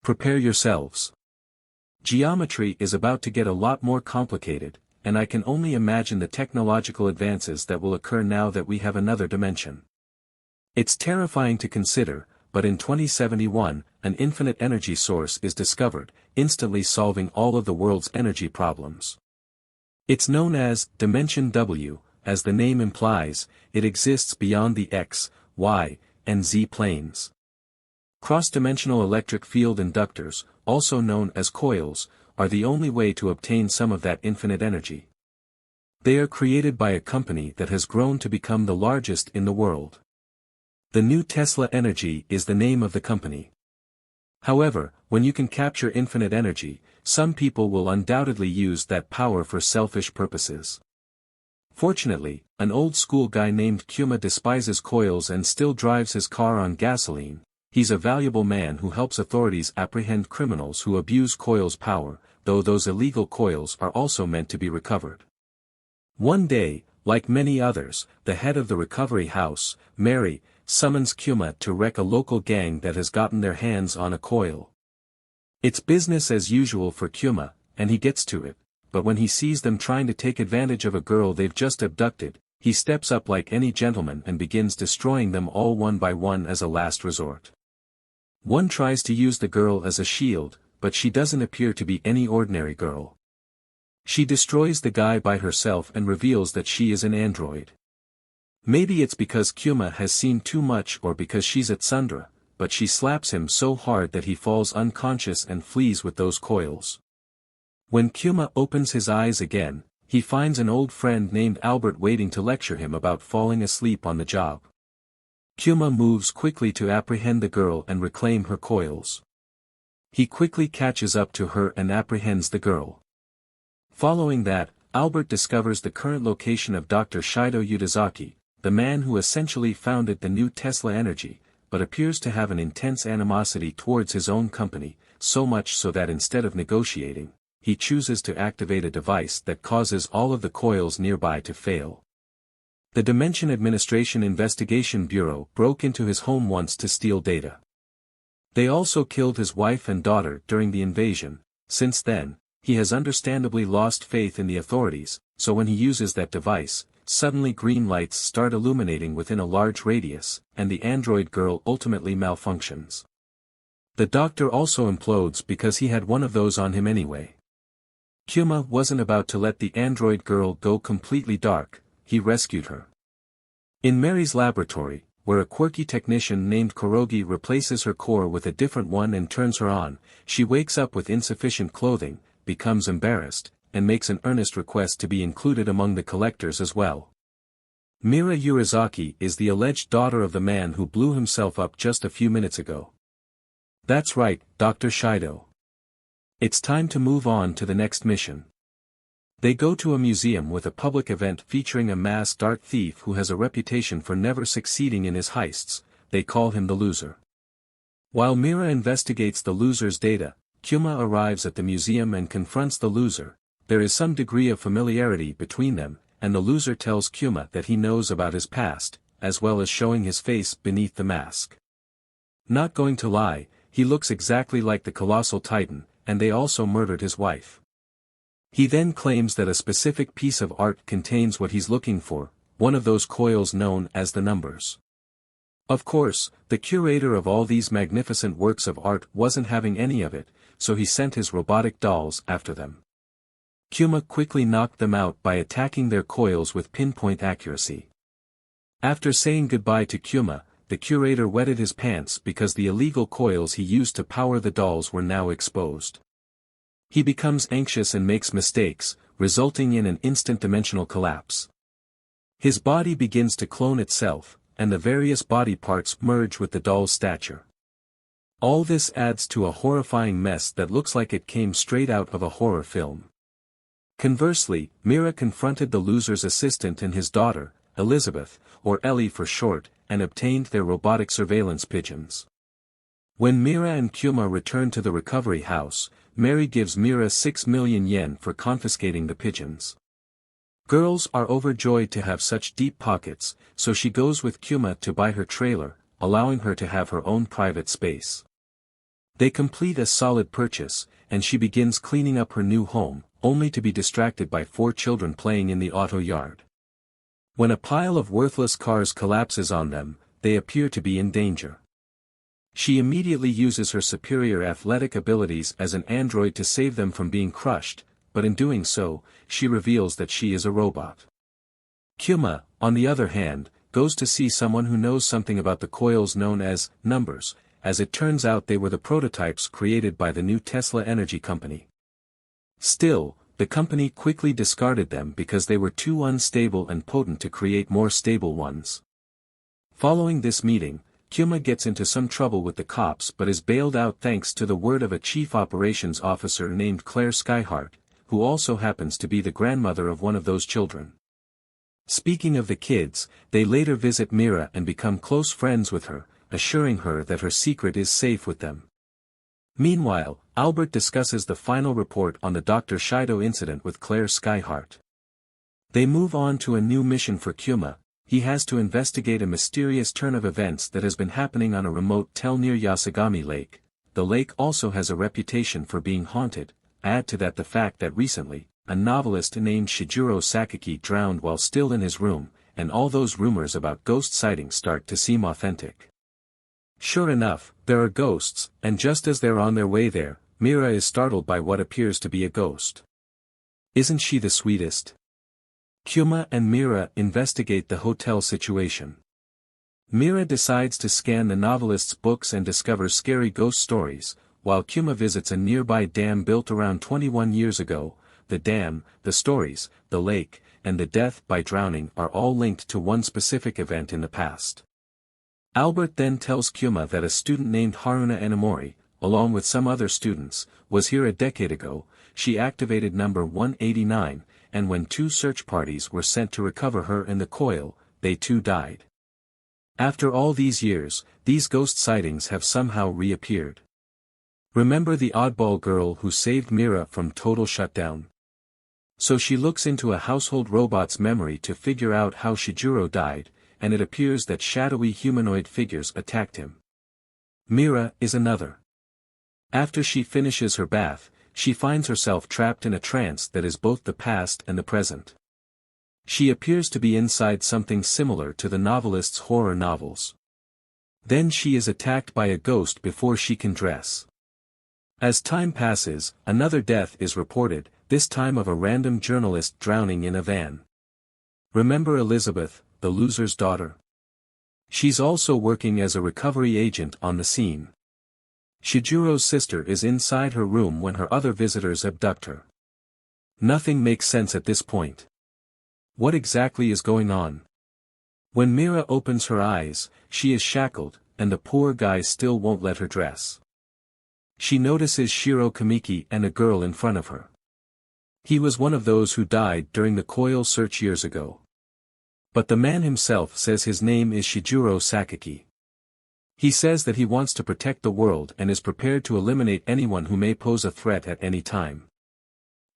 Prepare yourselves. Geometry is about to get a lot more complicated, and I can only imagine the technological advances that will occur now that we have another dimension. It's terrifying to consider, but in 2071, an infinite energy source is discovered, instantly solving all of the world's energy problems. It's known as Dimension W. As the name implies, it exists beyond the X, Y, and Z planes. Cross-dimensional electric field inductors, also known as coils, are the only way to obtain some of that infinite energy. They are created by a company that has grown to become the largest in the world. The New Tesla Energy is the name of the company. However, when you can capture infinite energy, some people will undoubtedly use that power for selfish purposes. Fortunately, an old-school guy named Kuma despises coils and still drives his car on gasoline. He's a valuable man who helps authorities apprehend criminals who abuse coils' power, though those illegal coils are also meant to be recovered. One day, like many others, the head of the recovery house, Mary, summons Kuma to wreck a local gang that has gotten their hands on a coil. It's business as usual for Kuma, and he gets to it, but when he sees them trying to take advantage of a girl they've just abducted, he steps up like any gentleman and begins destroying them all one by one as a last resort. One tries to use the girl as a shield, but she doesn't appear to be any ordinary girl. She destroys the guy by herself and reveals that she is an android. Maybe it's because Kuma has seen too much or because she's at Sundra, but she slaps him so hard that he falls unconscious and flees with those coils. When Kuma opens his eyes again, he finds an old friend named Albert waiting to lecture him about falling asleep on the job. Kuma moves quickly to apprehend the girl and reclaim her coils. He quickly catches up to her and apprehends the girl. Following that, Albert discovers the current location of Dr. Shido Udazaki, the man who essentially founded the New Tesla Energy, but appears to have an intense animosity towards his own company, so much so that instead of negotiating, he chooses to activate a device that causes all of the coils nearby to fail. The Dimension Administration Investigation Bureau broke into his home once to steal data. They also killed his wife and daughter during the invasion. Since then, he has understandably lost faith in the authorities, so when he uses that device, suddenly green lights start illuminating within a large radius, and the android girl ultimately malfunctions. The doctor also implodes because he had one of those on him anyway. Kuma wasn't about to let the android girl go completely dark, he rescued her. In Mary's laboratory, where a quirky technician named Kurogi replaces her core with a different one and turns her on, she wakes up with insufficient clothing, becomes embarrassed, and makes an earnest request to be included among the collectors as well. Mira Urizaki is the alleged daughter of the man who blew himself up just a few minutes ago. That's right, Dr. Shido. It's time to move on to the next mission. They go to a museum with a public event featuring a masked art thief who has a reputation for never succeeding in his heists. They call him the loser. While Mira investigates the loser's data, Kuma arrives at the museum and confronts the loser. There is some degree of familiarity between them, and the loser tells Kuma that he knows about his past, as well as showing his face beneath the mask. Not going to lie, he looks exactly like the colossal titan, and they also murdered his wife. He then claims that a specific piece of art contains what he's looking for, one of those coils known as the numbers. Of course, the curator of all these magnificent works of art wasn't having any of it, so he sent his robotic dolls after them. Kuma quickly knocked them out by attacking their coils with pinpoint accuracy. After saying goodbye to Kuma, the curator wetted his pants because the illegal coils he used to power the dolls were now exposed. He becomes anxious and makes mistakes, resulting in an instant dimensional collapse. His body begins to clone itself, and the various body parts merge with the doll's stature. All this adds to a horrifying mess that looks like it came straight out of a horror film. Conversely, Mira confronted the loser's assistant and his daughter, Elizabeth, or Ellie for short, and obtained their robotic surveillance pigeons. When Mira and Kuma return to the recovery house, Mary gives Mira 6 million yen for confiscating the pigeons. Girls are overjoyed to have such deep pockets, so she goes with Kuma to buy her trailer, allowing her to have her own private space. They complete a solid purchase, and she begins cleaning up her new home, only to be distracted by 4 children playing in the auto yard. When a pile of worthless cars collapses on them, they appear to be in danger. She immediately uses her superior athletic abilities as an android to save them from being crushed, but in doing so, she reveals that she is a robot. Kyuma, on the other hand, goes to see someone who knows something about the coils known as numbers, as it turns out they were the prototypes created by the new Tesla Energy Company. Still, the company quickly discarded them because they were too unstable and potent to create more stable ones. Following this meeting, Kyuma gets into some trouble with the cops but is bailed out thanks to the word of a chief operations officer named Claire Skyheart, who also happens to be the grandmother of one of those children. Speaking of the kids, they later visit Mira and become close friends with her, assuring her that her secret is safe with them. Meanwhile, Albert discusses the final report on the Dr. Shido incident with Claire Skyheart. They move on to a new mission for Kyuma. He has to investigate a mysterious turn of events that has been happening on a remote tel near Yasagami Lake. The lake also has a reputation for being haunted. Add to that the fact that recently, a novelist named Shijiro Sakaki drowned while still in his room, and all those rumors about ghost sightings start to seem authentic. Sure enough, there are ghosts, and just as they're on their way there, Mira is startled by what appears to be a ghost. Isn't she the sweetest? Kyuma and Mira investigate the hotel situation. Mira decides to scan the novelist's books and discovers scary ghost stories, while Kyuma visits a nearby dam built around 21 years ago. The dam, the stories, the lake, and the death by drowning are all linked to one specific event in the past. Albert then tells Kyuma that a student named Haruna Enamori, along with some other students, was here a decade ago. She activated number 189, and when 2 search parties were sent to recover her and the coil, they too died. After all these years, these ghost sightings have somehow reappeared. Remember the oddball girl who saved Mira from total shutdown? So she looks into a household robot's memory to figure out how Shijiro died, and it appears that shadowy humanoid figures attacked him. Mira is another. After she finishes her bath, she finds herself trapped in a trance that is both the past and the present. She appears to be inside something similar to the novelist's horror novels. Then she is attacked by a ghost before she can dress. As time passes, another death is reported, this time of a random journalist drowning in a van. Remember Elizabeth, the loser's daughter? She's also working as a recovery agent on the scene. Shijiro's sister is inside her room when her other visitors abduct her. Nothing makes sense at this point. What exactly is going on? When Mira opens her eyes, she is shackled, and the poor guy still won't let her dress. She notices Shiro Kamiki and a girl in front of her. He was one of those who died during the coil search years ago. But the man himself says his name is Shijiro Sakaki. He says that he wants to protect the world and is prepared to eliminate anyone who may pose a threat at any time.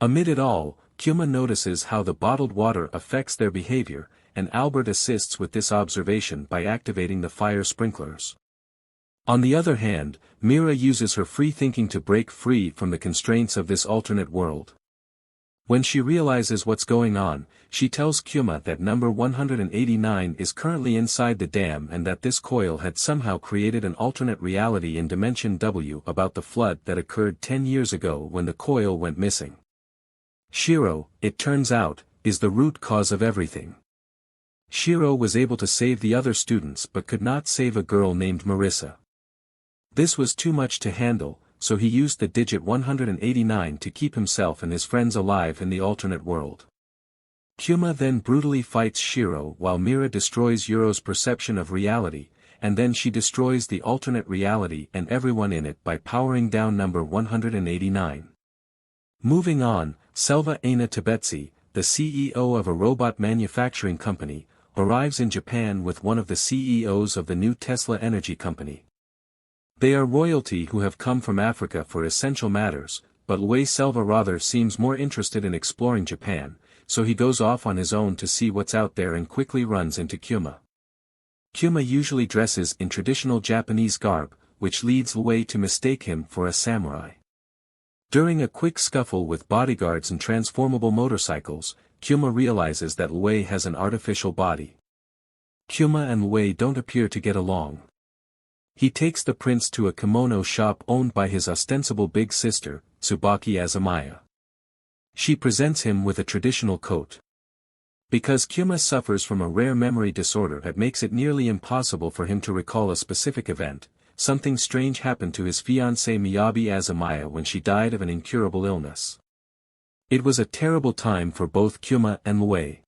Amid it all, Kyuma notices how the bottled water affects their behavior, and Albert assists with this observation by activating the fire sprinklers. On the other hand, Mira uses her free thinking to break free from the constraints of this alternate world. When she realizes what's going on, she tells Kyuma that number 189 is currently inside the dam and that this coil had somehow created an alternate reality in Dimension W about the flood that occurred 10 years ago when the coil went missing. Shiro, it turns out, is the root cause of everything. Shiro was able to save the other students but could not save a girl named Marissa. This was too much to handle, so he used the digit 189 to keep himself and his friends alive in the alternate world. Kyuma then brutally fights Shiro while Mira destroys Yuro's perception of reality, and then she destroys the alternate reality and everyone in it by powering down number 189. Moving on, Selva Aina Tebetsi, the CEO of a robot manufacturing company, arrives in Japan with one of the CEOs of the new Tesla Energy Company. They are royalty who have come from Africa for essential matters, but Luis Selva rather seems more interested in exploring Japan, so he goes off on his own to see what's out there and quickly runs into Kyuma. Kyuma usually dresses in traditional Japanese garb, which leads Wei to mistake him for a samurai. During a quick scuffle with bodyguards and transformable motorcycles, Kuma realizes that Wei has an artificial body. Kuma and Wei don't appear to get along. He takes the prince to a kimono shop owned by his ostensible big sister, Tsubaki Azumaya. She presents him with a traditional coat. Because Kuma suffers from a rare memory disorder that makes it nearly impossible for him to recall a specific event, something strange happened to his fiancée Miyabi Azumaya when she died of an incurable illness. It was a terrible time for both Kuma and Wei.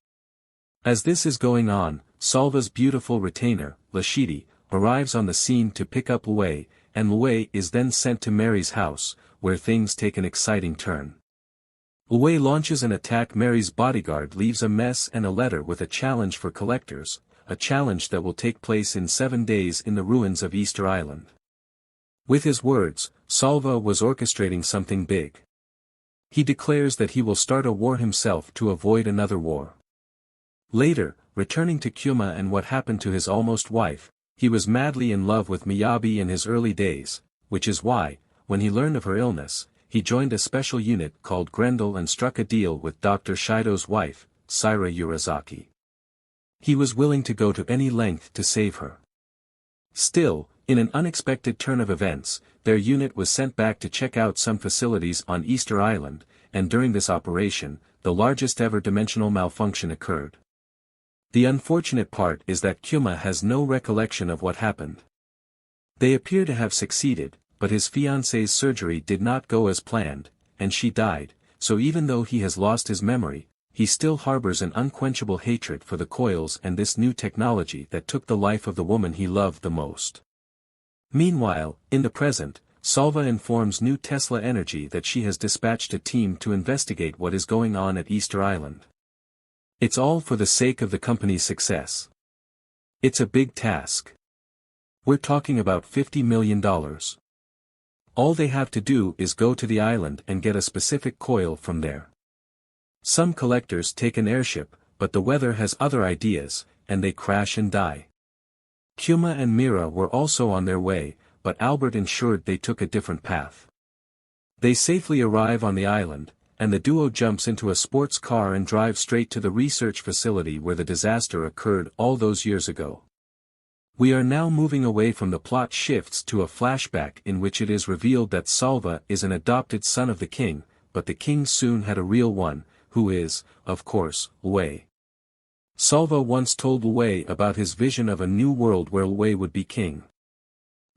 As this is going on, Salva's beautiful retainer, Lashidi, arrives on the scene to pick up Wei, and Wei is then sent to Mary's house, where things take an exciting turn. Wei launches an attack. Mary's bodyguard leaves a mess and a letter with a challenge for collectors, a challenge that will take place in 7 days in the ruins of Easter Island. With his words, Salva was orchestrating something big. He declares that he will start a war himself to avoid another war. Later, returning to Kuma and what happened to his almost wife, he was madly in love with Miyabi in his early days, which is why, when he learned of her illness, he joined a special unit called Grendel and struck a deal with Dr. Shido's wife, Saira Urizaki. He was willing to go to any length to save her. Still, in an unexpected turn of events, their unit was sent back to check out some facilities on Easter Island, and during this operation, the largest ever dimensional malfunction occurred. The unfortunate part is that Kuma has no recollection of what happened. They appear to have succeeded, but his fiancée's surgery did not go as planned, and she died, so even though he has lost his memory, he still harbors an unquenchable hatred for the coils and this new technology that took the life of the woman he loved the most. Meanwhile, in the present, Salva informs New Tesla Energy that she has dispatched a team to investigate what is going on at Easter Island. It's all for the sake of the company's success. It's a big task. We're talking about $50 million. All they have to do is go to the island and get a specific coil from there. Some collectors take an airship, but the weather has other ideas, and they crash and die. Kuma and Mira were also on their way, but Albert ensured they took a different path. They safely arrive on the island, and the duo jumps into a sports car and drive straight to the research facility where the disaster occurred all those years ago. We are now moving away from the plot shifts to a flashback in which it is revealed that Salva is an adopted son of the king, but the king soon had a real one, who is, of course, Wei. Salva once told Wei about his vision of a new world where Wei would be king.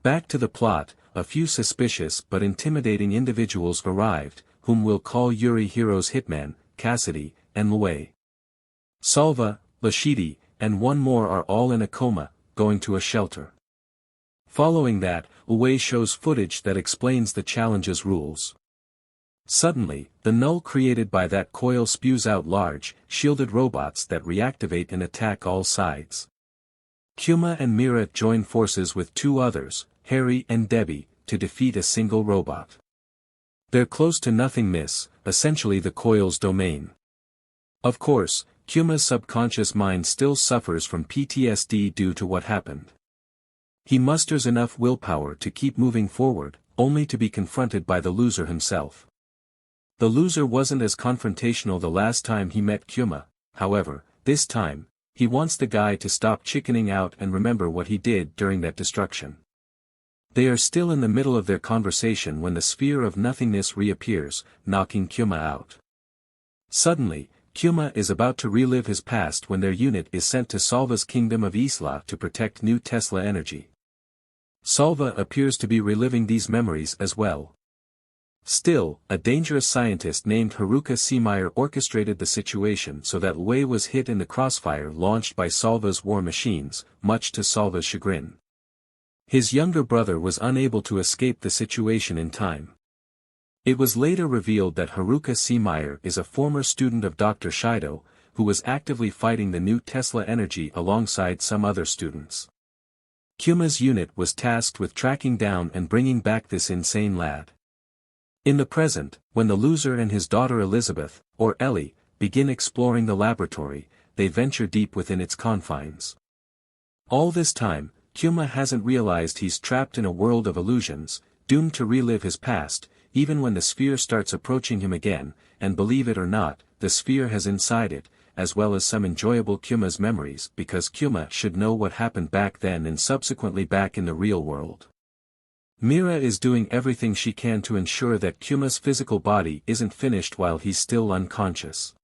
Back to the plot, a few suspicious but intimidating individuals arrived, whom we'll call Yuri Hiro's hitman, Cassidy, and Wei. Salva, Lashidi, and one more are all in a coma, going to a shelter. Following that, Wei shows footage that explains the challenge's rules. Suddenly, the null created by that coil spews out large, shielded robots that reactivate and attack all sides. Kuma and Mira join forces with 2 others, Harry and Debbie, to defeat a single robot. They're close to nothing miss, essentially the coil's domain. Of course, Kuma's subconscious mind still suffers from PTSD due to what happened. He musters enough willpower to keep moving forward, only to be confronted by the loser himself. The loser wasn't as confrontational the last time he met Kuma, however, this time, he wants the guy to stop chickening out and remember what he did during that destruction. They are still in the middle of their conversation when the sphere of nothingness reappears, knocking Kuma out. Suddenly, Kuma is about to relive his past when their unit is sent to Salva's kingdom of Isla to protect New Tesla Energy. Salva appears to be reliving these memories as well. Still, a dangerous scientist named Haruka Seemeyer orchestrated the situation so that Wei was hit in the crossfire launched by Salva's war machines, much to Salva's chagrin. His younger brother was unable to escape the situation in time. It was later revealed that Haruka Seemeyer is a former student of Dr. Shido, who was actively fighting the New Tesla Energy alongside some other students. Kuma's unit was tasked with tracking down and bringing back this insane lad. In the present, when the loser and his daughter Elizabeth, or Ellie, begin exploring the laboratory, they venture deep within its confines. All this time, Kyuma hasn't realized he's trapped in a world of illusions, doomed to relive his past, even when the sphere starts approaching him again, and believe it or not, the sphere has inside it, as well as some enjoyable Kyuma's memories because Kyuma should know what happened back then and subsequently back in the real world. Mira is doing everything she can to ensure that Kyuma's physical body isn't finished while he's still unconscious.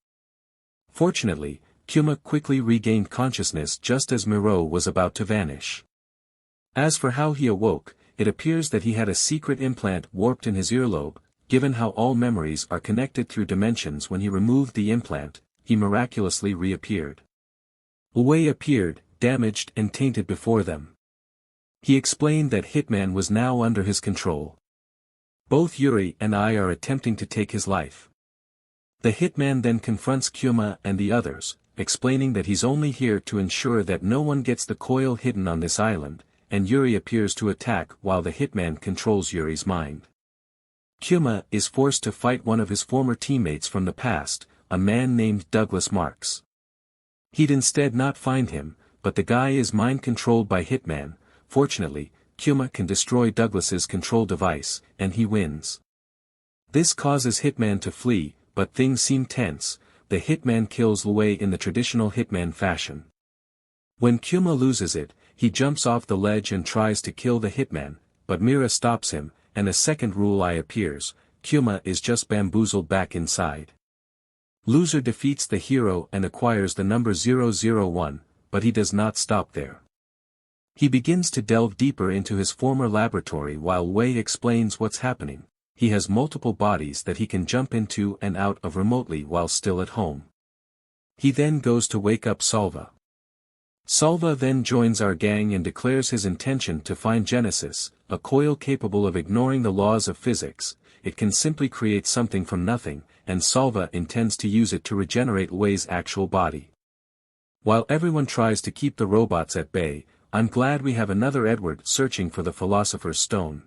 Fortunately, Kyuma quickly regained consciousness just as Miro was about to vanish. As for how he awoke, it appears that he had a secret implant warped in his earlobe. Given how all memories are connected through dimensions, when he removed the implant, he miraculously reappeared. Uwe appeared, damaged and tainted before them. He explained that Hitman was now under his control. Both Yuri and I are attempting to take his life. The Hitman then confronts Kyuma and the others, explaining that he's only here to ensure that no one gets the coil hidden on this island, and Yuri appears to attack while the Hitman controls Yuri's mind. Kyuma is forced to fight one of his former teammates from the past, a man named Douglas Marks. He'd instead not find him, but the guy is mind-controlled by Hitman. Fortunately, Kyuma can destroy Douglas's control device, and he wins. This causes Hitman to flee, but things seem tense. The Hitman kills Uwe in the traditional Hitman fashion. When Kyuma loses it, he jumps off the ledge and tries to kill the Hitman, but Mira stops him, and a second rule eye appears. Kyuma is just bamboozled back inside. Loser defeats the hero and acquires the number 001, but he does not stop there. He begins to delve deeper into his former laboratory while Wei explains what's happening. He has multiple bodies that he can jump into and out of remotely while still at home. He then goes to wake up Salva. Salva then joins our gang and declares his intention to find Genesis, a coil capable of ignoring the laws of physics. It can simply create something from nothing, and Salva intends to use it to regenerate Wei's actual body. While everyone tries to keep the robots at bay, I'm glad we have another Edward searching for the Philosopher's Stone.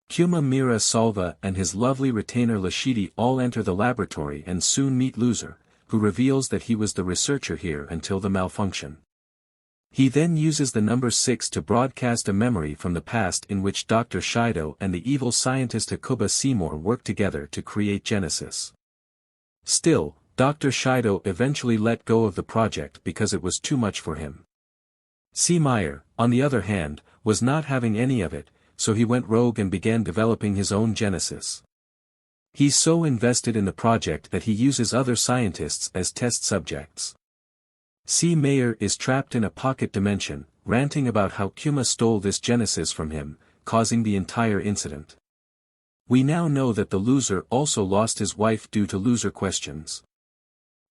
Kyuma, Mira, Salva and his lovely retainer Lashidi all enter the laboratory and soon meet Loser, who reveals that he was the researcher here until the malfunction. He then uses the number 6 to broadcast a memory from the past in which Dr. Shido and the evil scientist Hakuba Seymour worked together to create Genesis. Still, Dr. Shido eventually let go of the project because it was too much for him. C. Meyer, on the other hand, was not having any of it, so he went rogue and began developing his own Genesis. He's so invested in the project that he uses other scientists as test subjects. C. Meyer is trapped in a pocket dimension, ranting about how Kyuma stole this Genesis from him, causing the entire incident. We now know that the loser also lost his wife due to loser questions.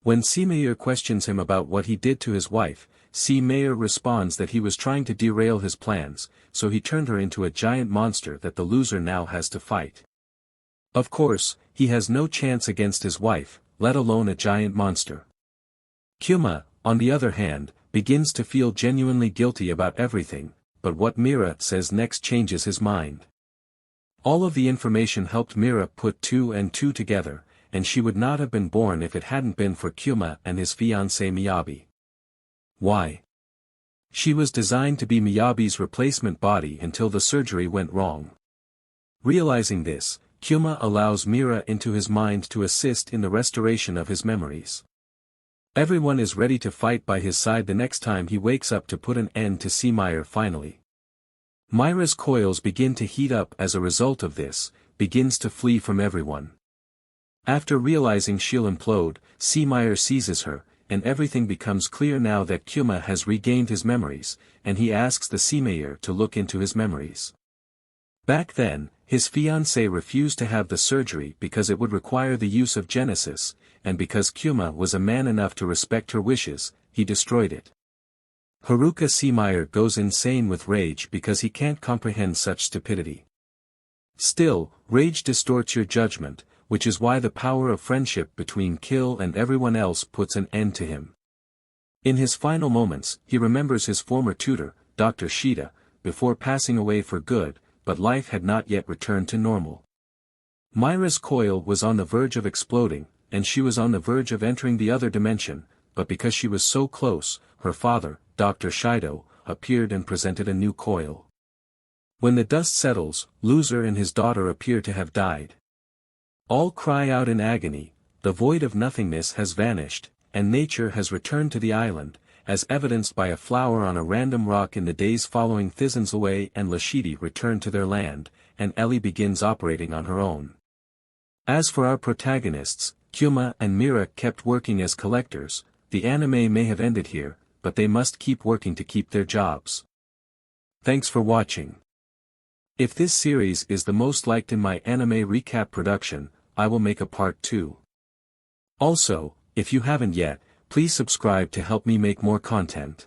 When C. Meyer questions him about what he did to his wife, C. Meyer responds that he was trying to derail his plans, so he turned her into a giant monster that the loser now has to fight. Of course, he has no chance against his wife, let alone a giant monster. Kyuma, on the other hand, begins to feel genuinely guilty about everything, but what Mira says next changes his mind. All of the information helped Mira put 2 and 2 together, and she would not have been born if it hadn't been for Kyuma and his fiancée Miyabi. Why? She was designed to be Miyabi's replacement body until the surgery went wrong. Realizing this, Kyuma allows Mira into his mind to assist in the restoration of his memories. Everyone is ready to fight by his side the next time he wakes up to put an end to C. Meyer finally. Myra's coils begin to heat up as a result of this, begins to flee from everyone. After realizing she'll implode, C. Meyer seizes her, and everything becomes clear now that Kyuma has regained his memories, and he asks the C. Meyer to look into his memories. Back then, his fiancée refused to have the surgery because it would require the use of Genesis, and because Kyuma was a man enough to respect her wishes, he destroyed it. Haruka C. Meyer goes insane with rage because he can't comprehend such stupidity. Still, rage distorts your judgment, which is why the power of friendship between Kill and everyone else puts an end to him. In his final moments, he remembers his former tutor, Dr. Shida, before passing away for good, but life had not yet returned to normal. Myra's coil was on the verge of exploding, and she was on the verge of entering the other dimension, but because she was so close, her father, Dr. Shido, appeared and presented a new coil. When the dust settles, Loser and his daughter appear to have died. All cry out in agony, the void of nothingness has vanished, and nature has returned to the island, as evidenced by a flower on a random rock in the days following Thizen's away and Lashidi return to their land, and Ellie begins operating on her own. As for our protagonists, Kyuma and Mira kept working as collectors. The anime may have ended here, but they must keep working to keep their jobs. Thanks for watching. If this series is the most liked in my anime recap production, I will make a part 2. Also, if you haven't yet, please subscribe to help me make more content.